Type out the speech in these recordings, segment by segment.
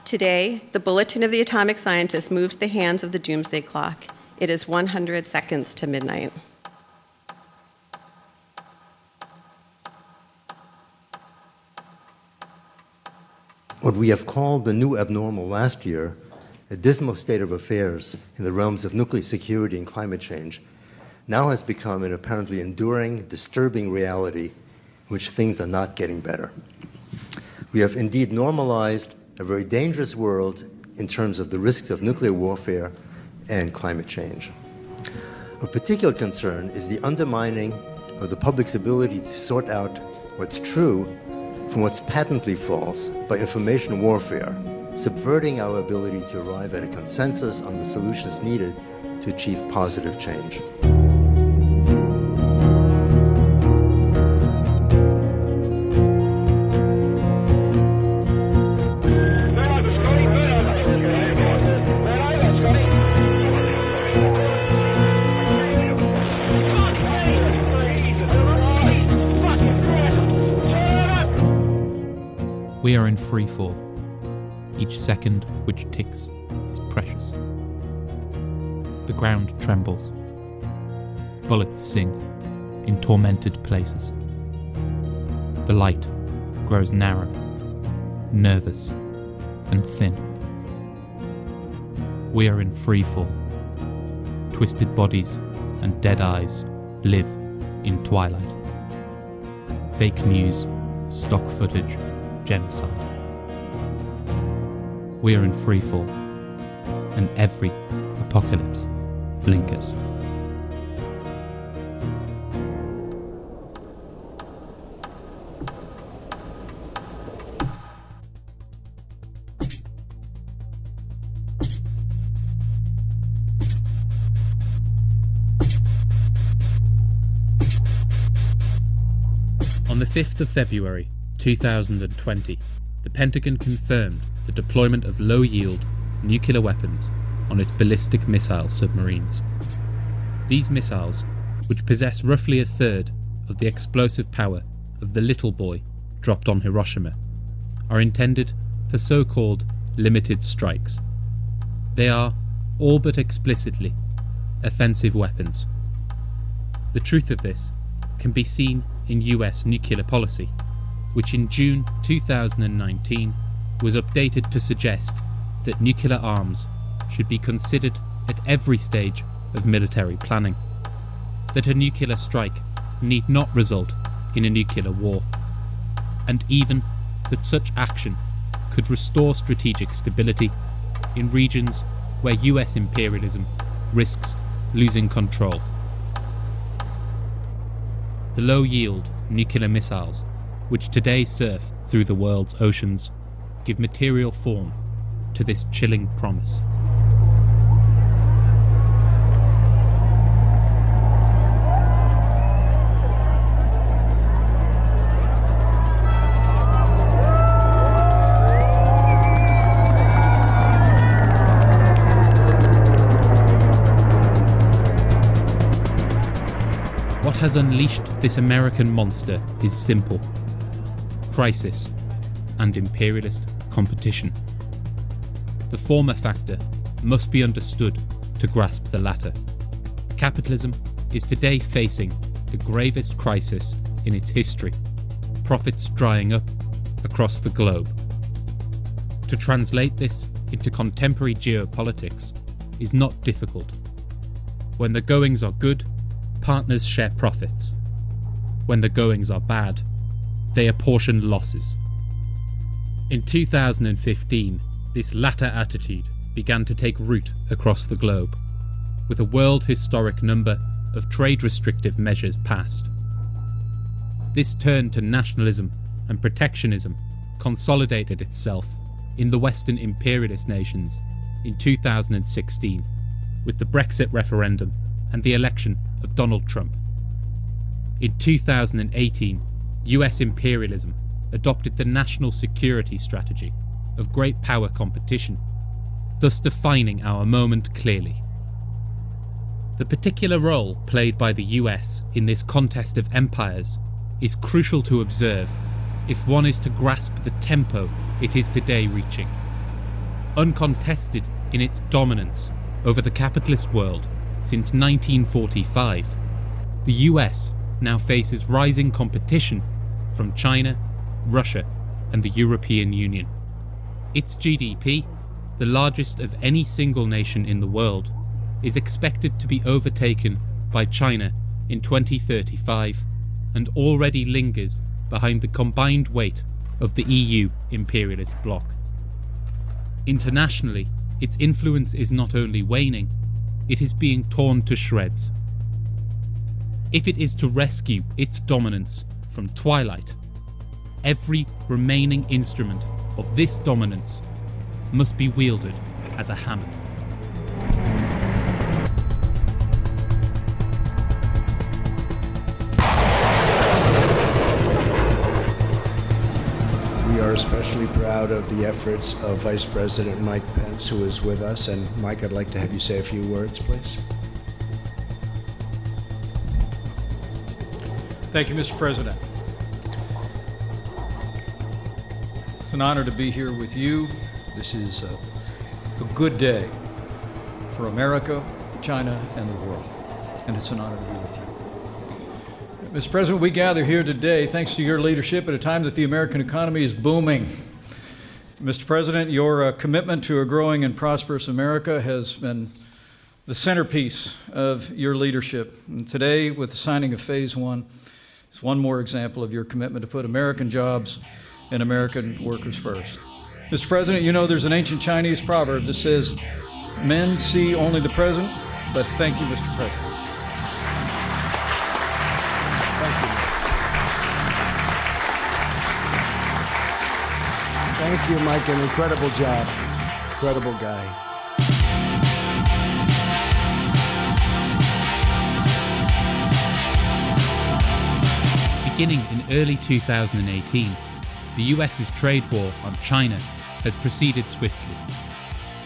Today, the Bulletin of the Atomic Scientist moves the hands of the Doomsday Clock. It is 100 seconds to midnight. What we have called the new abnormal last year, a dismal state of affairs in the realms of nuclear security and climate change, now has become an apparently enduring, disturbing reality in which things are not getting better. We have indeed normalized a very dangerous world in terms of the risks of nuclear warfare and climate change. Of particular concern is the undermining of the public's ability to sort out what's true from what's patently false by information warfare, subverting our ability to arrive at a consensus on the solutions needed to achieve positive change. We are in freefall. Each second which ticks is precious. The ground trembles. Bullets sing in tormented places. The light grows narrow, nervous, and thin. We are in freefall. Twisted bodies and dead eyes live in twilight. Fake news, stock footage, genocide. We are in freefall, and every apocalypse blinkers. On the 5th of February 2020, the Pentagon confirmed the deployment of low-yield nuclear weapons on its ballistic missile submarines. These missiles, which possess roughly a third of the explosive power of the little boy dropped on Hiroshima, are intended for so-called limited strikes. They are, all but explicitly, offensive weapons. The truth of this can be seen in US nuclear policy, which in June 2019 was updated to suggest that nuclear arms should be considered at every stage of military planning, that a nuclear strike need not result in a nuclear war, and even that such action could restore strategic stability in regions where US imperialism risks losing control. The low-yield nuclear missiles which today surf through the world's oceans, give material form to this chilling promise. What has unleashed this American monster is simple: crisis and imperialist competition. The former factor must be understood to grasp the latter. Capitalism is today facing the gravest crisis in its history, profits drying up across the globe. To translate this into contemporary geopolitics is not difficult. When the goings are good, partners share profits. When the goings are bad, they apportion losses. In 2015, this latter attitude began to take root across the globe, with a world historic number of trade restrictive measures passed. This turn to nationalism and protectionism consolidated itself in the Western imperialist nations in 2016, with the Brexit referendum and the election of Donald Trump. In 2018, US imperialism adopted the national security strategy of great power competition, thus defining our moment clearly. The particular role played by the US in this contest of empires is crucial to observe if one is to grasp the tempo it is today reaching. uncontested in its dominance over the capitalist world since 1945, the US now faces rising competition from China, Russia, and the European Union. Its GDP, the largest of any single nation in the world, is expected to be overtaken by China in 2035 and already lingers behind the combined weight of the EU imperialist bloc. Internationally, its influence is not only waning, it is being torn to shreds. If it is to rescue its dominance from twilight, every remaining instrument of this dominance must be wielded as a hammer. We are especially proud of the efforts of Vice President Mike Pence, who is with us. And Mike, I'd like to have you say a few words, please. Thank you, Mr. President. It's an honor to be here with you. This is a good day for America, China, and the world. And it's an honor to be with you. Mr. President, we gather here today thanks to your leadership at a time that the American economy is booming. Mr. President, your commitment to a growing and prosperous America has been the centerpiece of your leadership. And today, with the signing of Phase 1, is one more example of your commitment to put American jobs and American workers first. Mr. President, you know there's an ancient Chinese proverb that says, "Men see only the present," but thank you, Mr. President. Thank you, Mike. An incredible job. Incredible guy. Beginning in early 2018, the US's trade war on China has proceeded swiftly.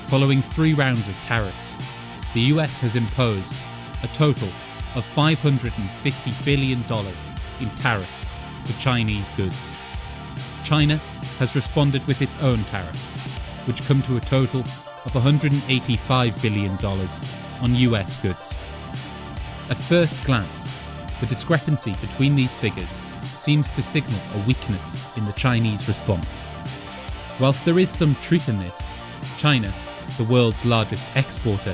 Following 3 rounds of tariffs, the US has imposed a total of $550 billion in tariffs for Chinese goods. China has responded with its own tariffs, which come to a total of $185 billion on US goods. At first glance, the discrepancy between these figures seems to signal a weakness in the Chinese response. Whilst there is some truth in this, China, the world's largest exporter,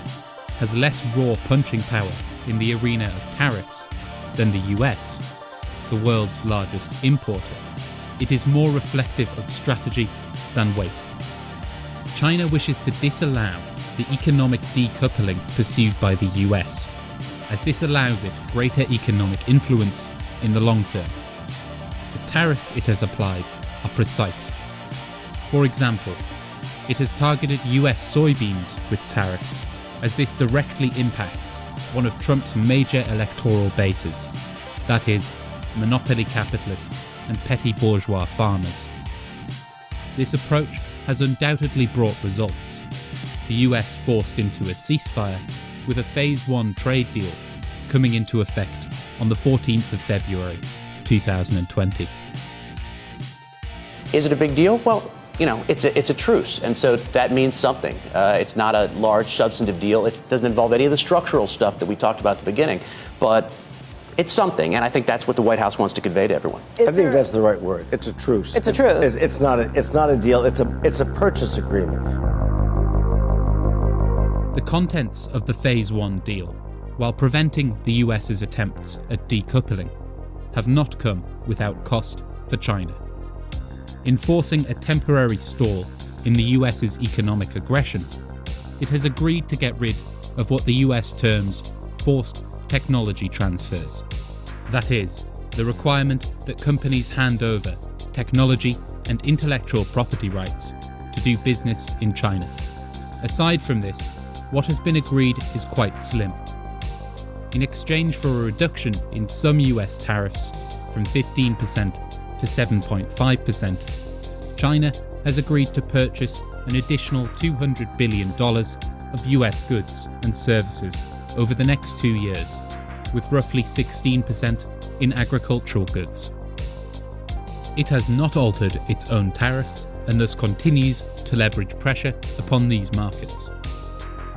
has less raw punching power in the arena of tariffs than the US, the world's largest importer. It is more reflective of strategy than weight. China wishes to disallow the economic decoupling pursued by the US, as this allows it greater economic influence in the long term. The tariffs it has applied are precise. For example, it has targeted US soybeans with tariffs, as this directly impacts one of Trump's major electoral bases, that is, monopoly capitalists and petty bourgeois farmers. This approach has undoubtedly brought results. The US forced into a ceasefire with a Phase 1 trade deal coming into effect on the 14th of February 2020. Is it a big deal? Well, you know, it's a truce, and so that means something. It's not a large substantive deal. It doesn't involve any of the structural stuff that we talked about at the beginning, but it's something, and I think that's what the White House wants to convey to everyone. I think that's the right word. It's a truce. It's a truce. It's not a deal. It's a purchase agreement. The contents of the Phase 1 deal, while preventing the US's attempts at decoupling, have not come without cost for China. Enforcing a temporary stall in the US's economic aggression, it has agreed to get rid of what the US terms forced technology transfers. That is, the requirement that companies hand over technology and intellectual property rights to do business in China. Aside from this, what has been agreed is quite slim. In exchange for a reduction in some US tariffs from 15% to 7.5%, China has agreed to purchase an additional $200 billion of US goods and services over the next 2 years, with roughly 16% in agricultural goods. It has not altered its own tariffs and thus continues to leverage pressure upon these markets.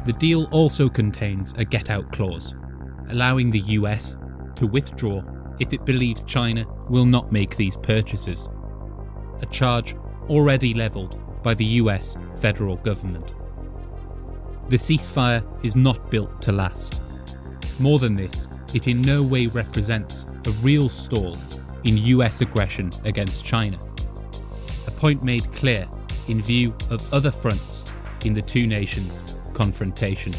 The deal also contains a get-out clause, allowing the US to withdraw if it believes China will not make these purchases, a charge already levelled by the US federal government. The ceasefire is not built to last. More than this, it in no way represents a real stall in US aggression against China, a point made clear in view of other fronts in the two nations' confrontation.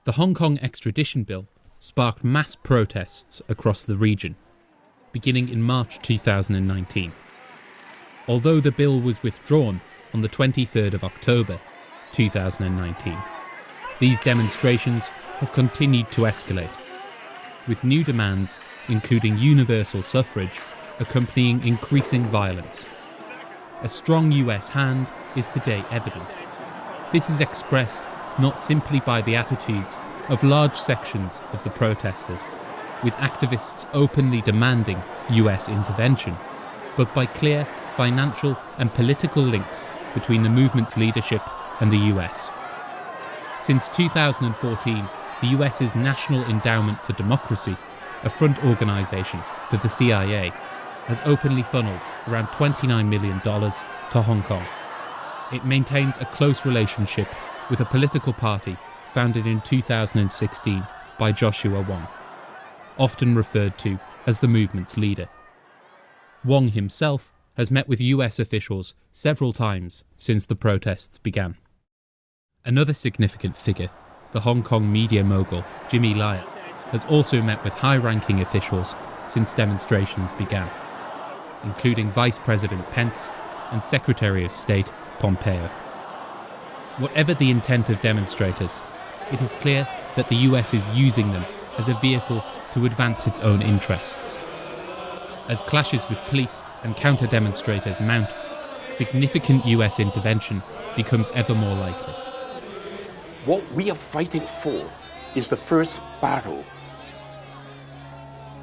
The Hong Kong extradition bill sparked mass protests across the region, beginning in March 2019. Although the bill was withdrawn on the 23rd of October 2019, these demonstrations have continued to escalate, with new demands, including universal suffrage, accompanying increasing violence. A strong US hand is today evident. This is expressed not simply by the attitudes of large sections of the protesters, with activists openly demanding US intervention, but by clear financial and political links between the movement's leadership and the US. Since 2014, the US's National Endowment for Democracy, a front organisation for the CIA, has openly funneled around $29 million to Hong Kong. It maintains a close relationship with a political party founded in 2016 by Joshua Wong, often referred to as the movement's leader. Wong himself has met with US officials several times since the protests began. Another significant figure, the Hong Kong media mogul Jimmy Lai, has also met with high-ranking officials since demonstrations began, including Vice President Pence and Secretary of State Pompeo. Whatever the intent of demonstrators, it is clear that the US is using them as a vehicle to advance its own interests. As clashes with police and counter-demonstrators mount, significant US intervention becomes ever more likely. What we are fighting for is the first battle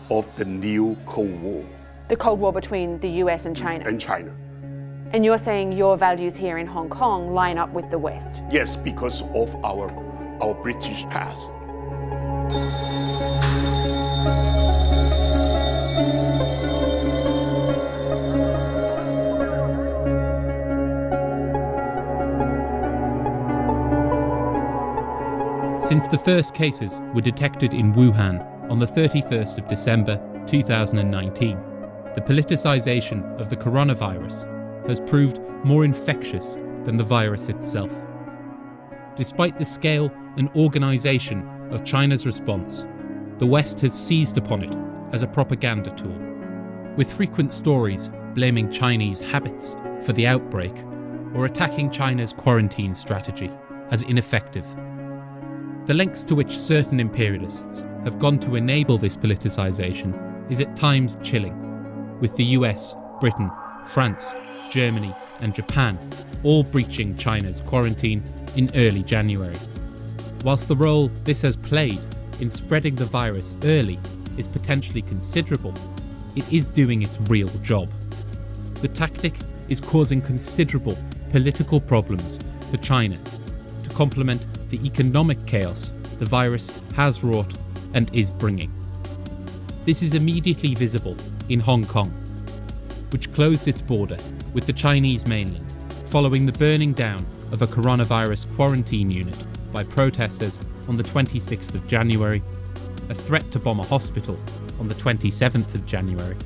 of the new Cold War. The Cold War between the US and China. And you're saying your values here in Hong Kong line up with the West? Yes, because of our British past. Since the first cases were detected in Wuhan on the 31st of December 2019, the politicization of the coronavirus has proved more infectious than the virus itself. Despite the scale and organisation of China's response, the West has seized upon it as a propaganda tool, with frequent stories blaming Chinese habits for the outbreak or attacking China's quarantine strategy as ineffective. The lengths to which certain imperialists have gone to enable this politicisation is at times chilling, with the US, Britain, France, Germany and Japan all breaching China's quarantine in early January. Whilst the role this has played in spreading the virus early is potentially considerable, it is doing its real job. The tactic is causing considerable political problems for China to complement the economic chaos the virus has wrought and is bringing. This is immediately visible in Hong Kong, which closed its border with the Chinese mainland following the burning down of a coronavirus quarantine unit by protesters on the 26th of January, a threat to bomb a hospital on the 27th of January,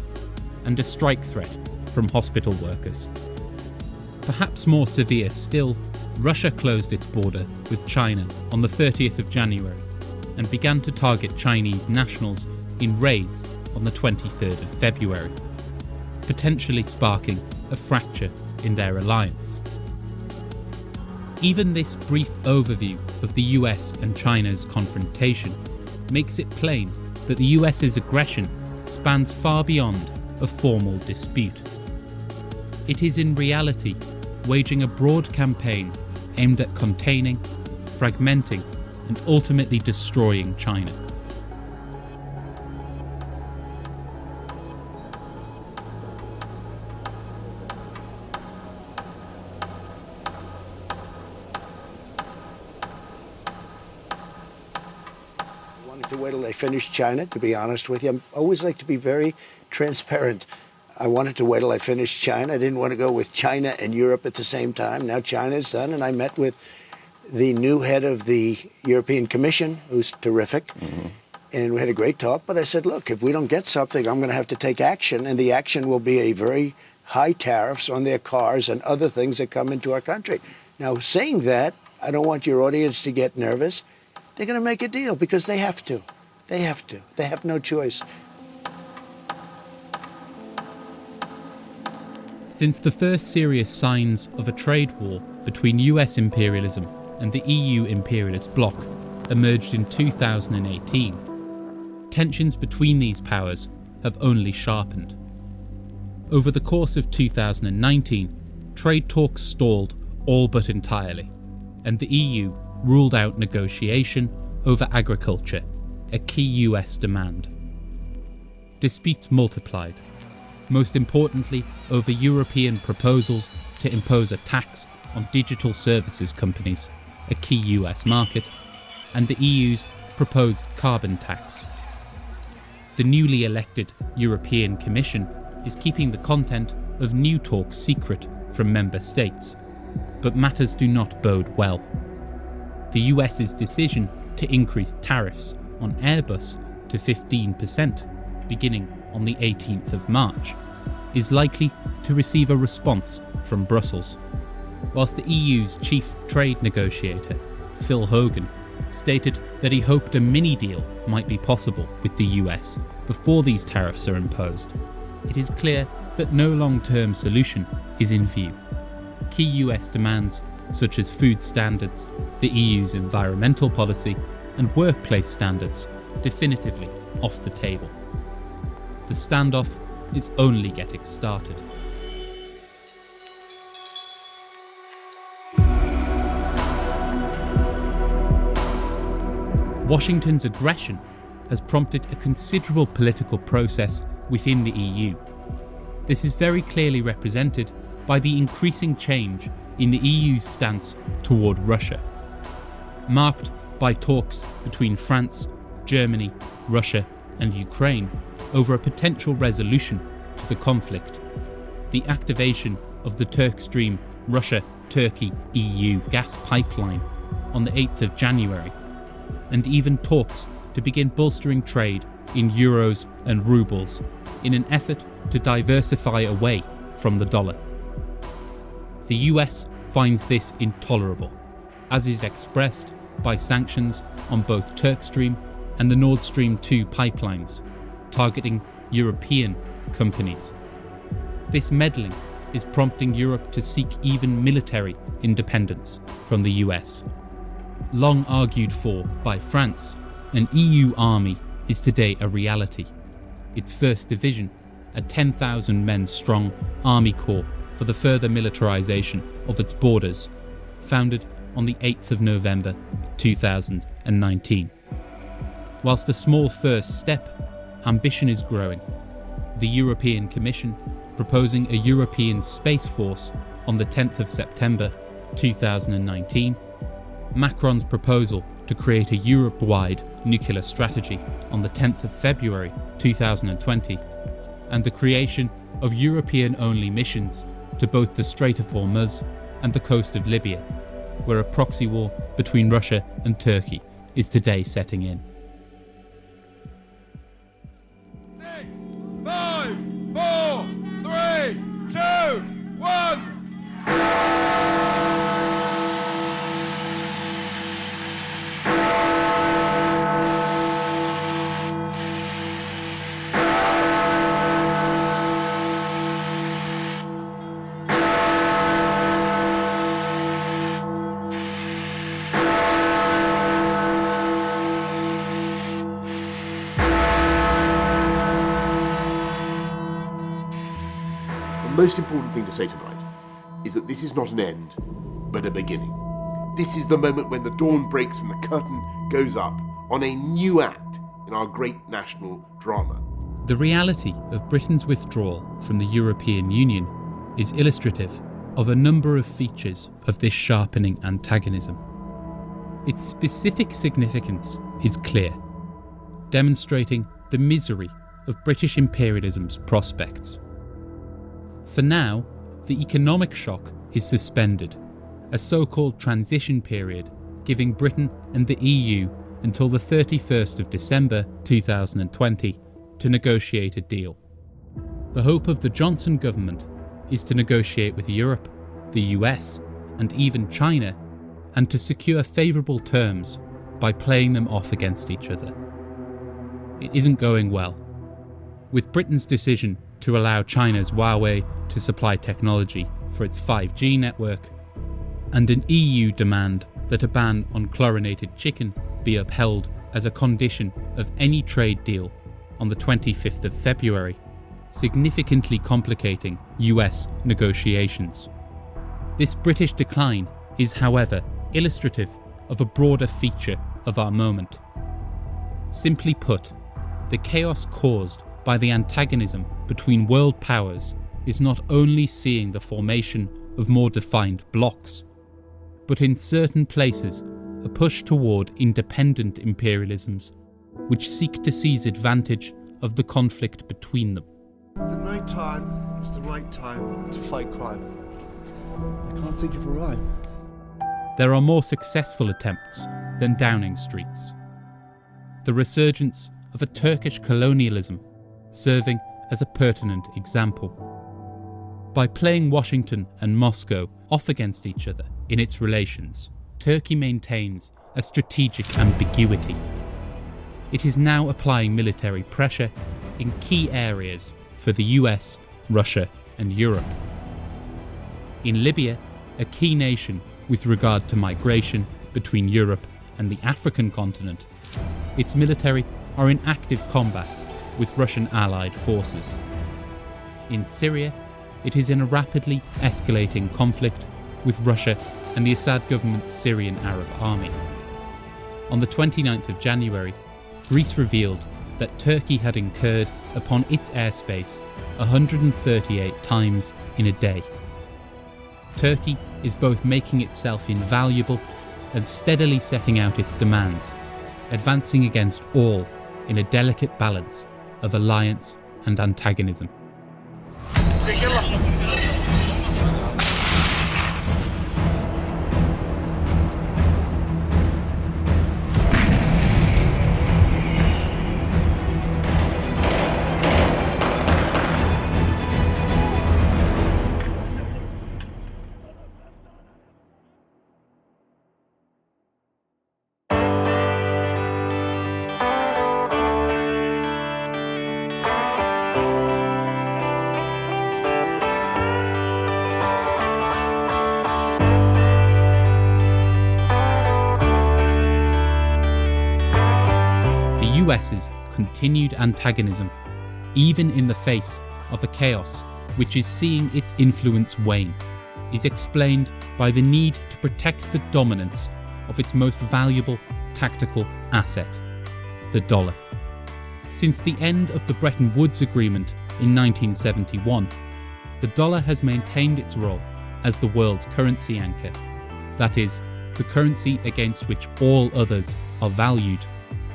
and a strike threat from hospital workers. Perhaps more severe still, Russia closed its border with China on the 30th of January and began to target Chinese nationals in raids on the 23rd of February, potentially sparking a fracture in their alliance. Even this brief overview of the US and China's confrontation makes it plain that the US's aggression spans far beyond a formal dispute. It is in reality waging a broad campaign aimed at containing, fragmenting, and ultimately destroying China. To wait till I finish China, to be honest with you. I always like to be very transparent. I wanted to wait till I finished China. I didn't want to go with China and Europe at the same time. Now China's done, and I met with the new head of the European Commission, who's terrific, and we had a great talk. But I said, look, if we don't get something, I'm going to have to take action, and the action will be a very high tariffs on their cars and other things that come into our country. Now, saying that, I don't want your audience to get nervous. They're going to make a deal because they have to. They have to. They have no choice. Since the first serious signs of a trade war between US imperialism and the EU imperialist bloc emerged in 2018, tensions between these powers have only sharpened. Over the course of 2019, trade talks stalled all but entirely, and the EU ruled out negotiation over agriculture, a key US demand. Disputes multiplied, most importantly over European proposals to impose a tax on digital services companies, a key US market, and the EU's proposed carbon tax. The newly elected European Commission is keeping the content of new talks secret from member states, but matters do not bode well. The US's decision to increase tariffs on Airbus to 15%, beginning on the 18th of March, is likely to receive a response from Brussels, whilst the EU's chief trade negotiator, Phil Hogan, stated that he hoped a mini-deal might be possible with the US before these tariffs are imposed. It is clear that no long-term solution is in view. Key US demands such as food standards, the EU's environmental policy, and workplace standards definitively off the table. The standoff is only getting started. Washington's aggression has prompted a considerable political process within the EU. This is very clearly represented by the increasing change in the EU's stance toward Russia, marked by talks between France, Germany, Russia, and Ukraine over a potential resolution to the conflict, the activation of the Turkstream Russia-Turkey-EU gas pipeline on the 8th of January, and even talks to begin bolstering trade in euros and rubles in an effort to diversify away from the dollar. The US finds this intolerable, as is expressed by sanctions on both Turkstream and the Nord Stream 2 pipelines, targeting European companies. This meddling is prompting Europe to seek even military independence from the US. Long argued for by France, an EU army is today a reality. Its 1st Division, a 10,000 men strong army corps for the further militarization of its borders, founded on the 8th of November 2019. Whilst a small first step, ambition is growing. The European Commission proposing a European Space Force on the 10th of September 2019, Macron's proposal to create a Europe-wide nuclear strategy on the 10th of February 2020, and the creation of European-only missions to both the Strait of Hormuz and the coast of Libya, where a proxy war between Russia and Turkey is today setting in. 6, 5, 4, 3, 2, 1. most important thing to say tonight is that this is not an end, but a beginning. This is the moment when the dawn breaks and the curtain goes up on a new act in our great national drama. The reality of Britain's withdrawal from the European Union is illustrative of a number of features of this sharpening antagonism. Its specific significance is clear, demonstrating the misery of British imperialism's prospects. For now, the economic shock is suspended, a so-called transition period giving Britain and the EU until the 31st of December 2020 to negotiate a deal. The hope of the Johnson government is to negotiate with Europe, the US, and even China, and to secure favourable terms by playing them off against each other. It isn't going well. With Britain's decision to allow China's Huawei to supply technology for its 5G network, and an EU demand that a ban on chlorinated chicken be upheld as a condition of any trade deal on the 25th of February, significantly complicating US negotiations. This British decline is, however, illustrative of a broader feature of our moment. Simply put, the chaos caused by the antagonism between world powers is not only seeing the formation of more defined blocs, but in certain places a push toward independent imperialisms which seek to seize advantage of the conflict between them. The night time is the right time to fight crime. I can't think of a rhyme. There are more successful attempts than Downing Street's. The resurgence of a Turkish colonialism serving as a pertinent example. By playing Washington and Moscow off against each other in its relations, Turkey maintains a strategic ambiguity. It is now applying military pressure in key areas for the US, Russia, and Europe. In Libya, a key nation with regard to migration between Europe and the African continent, its military are in active combat with Russian allied forces. In Syria, it is in a rapidly escalating conflict with Russia and the Assad government's Syrian Arab army. On the 29th of January, Greece revealed that Turkey had incurred upon its airspace 138 times in a day. Turkey is both making itself invaluable and steadily setting out its demands, advancing against all in a delicate balance of alliance and antagonism. US's continued antagonism, even in the face of a chaos which is seeing its influence wane, is explained by the need to protect the dominance of its most valuable tactical asset, the dollar. Since the end of the Bretton Woods Agreement in 1971, the dollar has maintained its role as the world's currency anchor, that is, the currency against which all others are valued,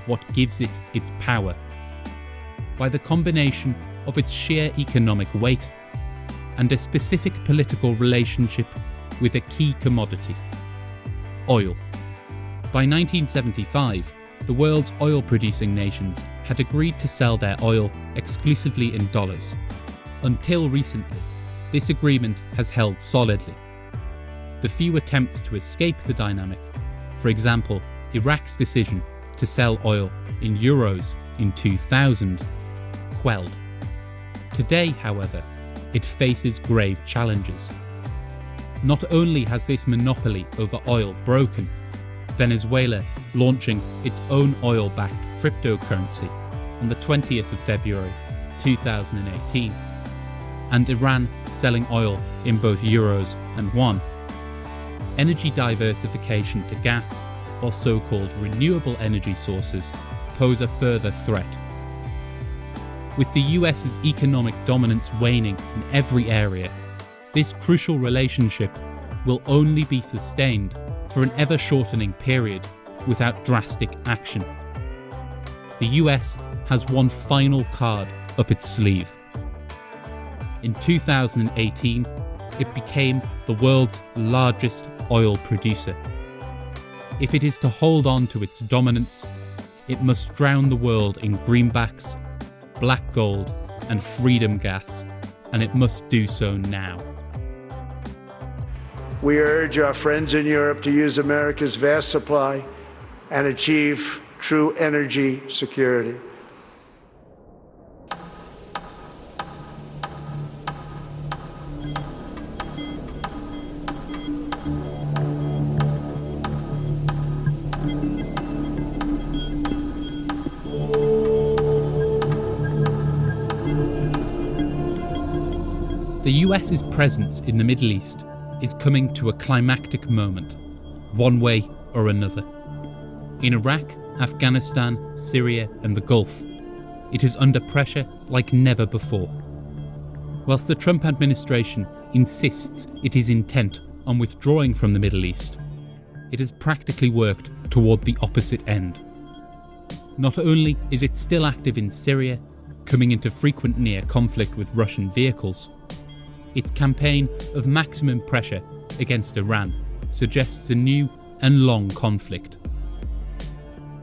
what gives it its power. By the combination of its sheer economic weight and a specific political relationship with a key commodity, oil. By 1975, the world's oil-producing nations had agreed to sell their oil exclusively in dollars. Until recently, this agreement has held solidly. The few attempts to escape the dynamic, for example, Iraq's decision to sell oil in euros in 2000, quelled. Today, however, it faces grave challenges. Not only has this monopoly over oil broken, Venezuela launching its own oil-backed cryptocurrency on the 20th of February 2018, and Iran selling oil in both euros and won, energy diversification to gas or so-called renewable energy sources pose a further threat. With the US's economic dominance waning in every area, this crucial relationship will only be sustained for an ever-shortening period without drastic action. The US has one final card up its sleeve. In 2018, it became the world's largest oil producer. If it is to hold on to its dominance, it must drown the world in greenbacks, black gold, and freedom gas, and it must do so now. We urge our friends in Europe to use America's vast supply and achieve true energy security. The US's presence in the Middle East is coming to a climactic moment, one way or another. In Iraq, Afghanistan, Syria, and the Gulf, it is under pressure like never before. Whilst the Trump administration insists it is intent on withdrawing from the Middle East, it has practically worked toward the opposite end. Not only is it still active in Syria, coming into frequent near conflict with Russian vehicles, its campaign of maximum pressure against Iran suggests a new and long conflict.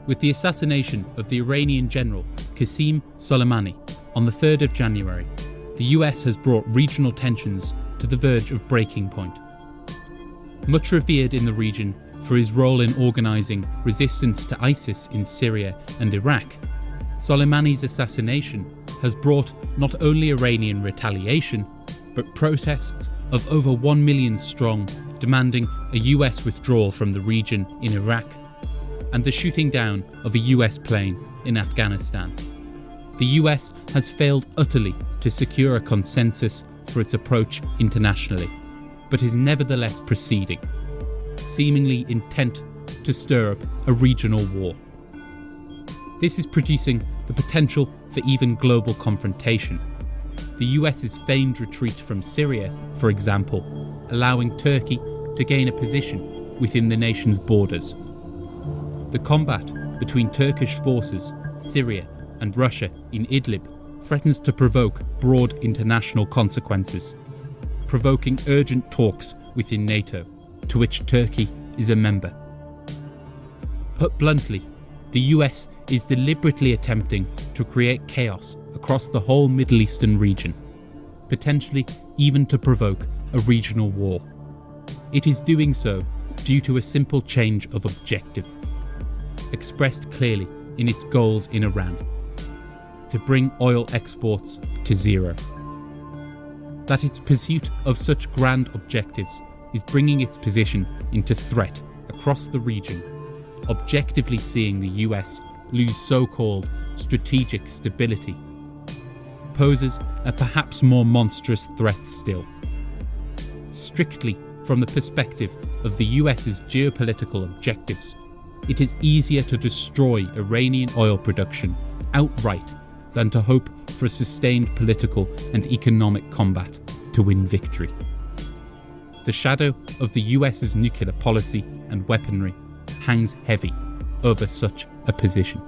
With the assassination of the Iranian general Qasem Soleimani on the 3rd of January, the US has brought regional tensions to the verge of breaking point. Much revered in the region for his role in organising resistance to ISIS in Syria and Iraq, Soleimani's assassination has brought not only Iranian retaliation, but protests of over 1 million strong demanding a US withdrawal from the region in Iraq, and the shooting down of a US plane in Afghanistan. The US has failed utterly to secure a consensus for its approach internationally, but is nevertheless proceeding, seemingly intent to stir up a regional war. This is producing the potential for even global confrontation. The US's feigned retreat from Syria, for example, allowing Turkey to gain a position within the nation's borders. The combat between Turkish forces, Syria, and Russia in Idlib threatens to provoke broad international consequences, provoking urgent talks within NATO, to which Turkey is a member. Put bluntly, the US is deliberately attempting to create chaos across the whole Middle Eastern region, potentially even to provoke a regional war. It is doing so due to a simple change of objective, expressed clearly in its goals in Iran: to bring oil exports to zero. That its pursuit of such grand objectives is bringing its position into threat across the region, objectively seeing the US lose so-called strategic stability, poses a perhaps more monstrous threat still. Strictly from the perspective of the US's geopolitical objectives, it is easier to destroy Iranian oil production outright than to hope for a sustained political and economic combat to win victory. The shadow of the US's nuclear policy and weaponry hangs heavy over such a position.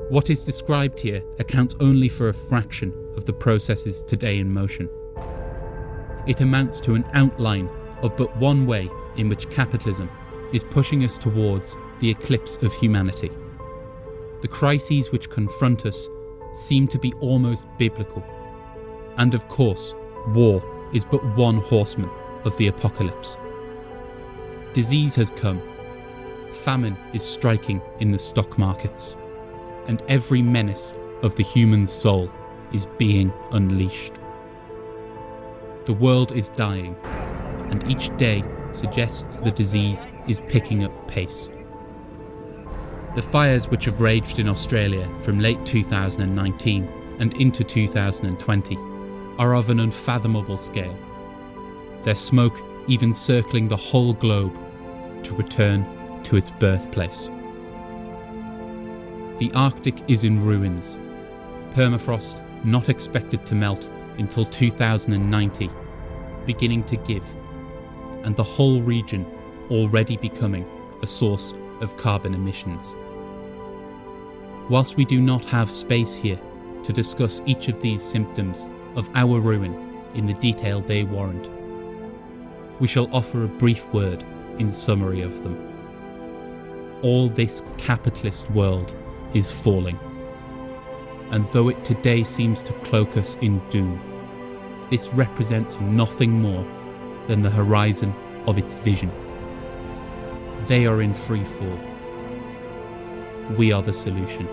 What is described here accounts only for a fraction of the processes today in motion. It amounts to an outline of but one way in which capitalism is pushing us towards the eclipse of humanity. The crises which confront us seem to be almost biblical. And of course, war is but one horseman of the apocalypse. Disease has come. Famine is striking in the stock markets. And every menace of the human soul is being unleashed. The world is dying, and each day suggests the disease is picking up pace. The fires which have raged in Australia from late 2019 and into 2020 are of an unfathomable scale, their smoke even circling the whole globe to return to its birthplace. The Arctic is in ruins, permafrost not expected to melt until 2090, beginning to give, and the whole region already becoming a source of carbon emissions. Whilst we do not have space here to discuss each of these symptoms of our ruin in the detail they warrant, we shall offer a brief word in summary of them. All this capitalist world is falling, and though it today seems to cloak us in doom, this represents nothing more than the horizon of its vision. They are in free fall. We are the solution.